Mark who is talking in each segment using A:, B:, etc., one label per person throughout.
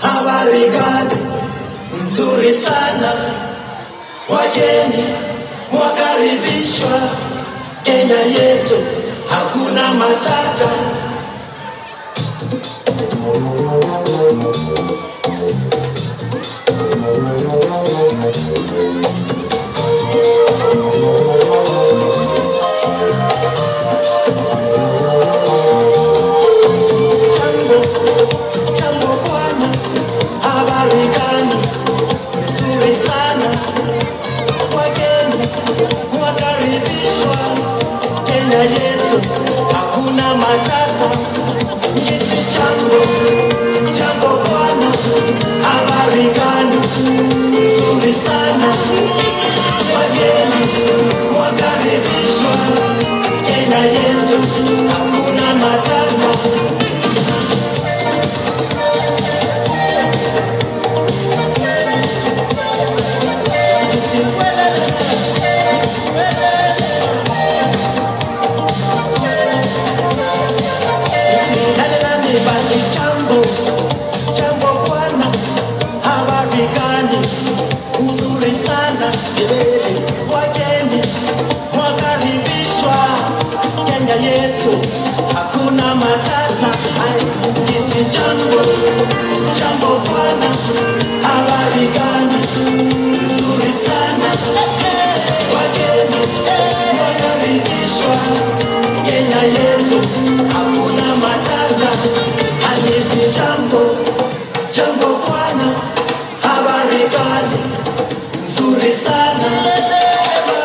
A: Habari gani? Nzuri sana. Wageni mwakaribishwa Kenya yetu, hakuna matata. Jambo bwana, habari gani? Nzuri sana. Wageni mwakaribishwa Kenya yetu, hakuna matata. Kiti jambo bwana, habari gani? Nzuri sana. Wageni mwakaribishwa Kenya yetu, hakuna matata. Jambo bwana, habari gani? Nzuri sana. Wageni mwakaribishwa Kenya yetu, hakuna matata. Kiti jambo bwana, habari gani? Nzuri sana. Wageni mwakaribishwa Kenya yetu, hakuna matata. Kiti jambo bwana, habari gani? Nzuri sana.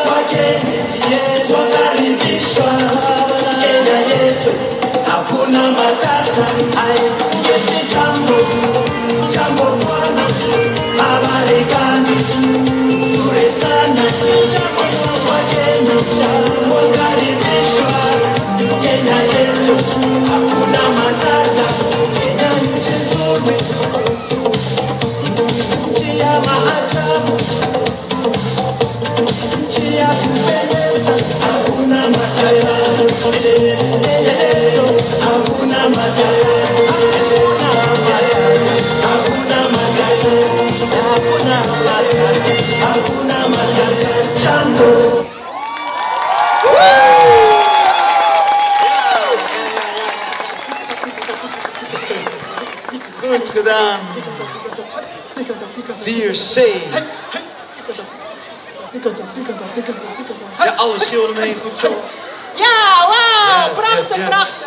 A: Wageni wakaribishwa Kenya yetu, hakuna matata. Kiti jambo bwana, habari gani? Nzuri sana. Wageni wakaribishwa Kenya yetu, hakuna matata. Kenya nchi nzuri, nchi ya maajabu, nchi ya kupendeza, hakuna matata. Kenya yetu, hakuna matata. Hakuna matata. Hakuna matata. Jambo.
B: Goed gedaan. 4C. Ja, alles schilderde mee goed zo.
C: Ja, wauw,
B: Yes,
C: prachtig,
B: yes, yes.
C: prachtig.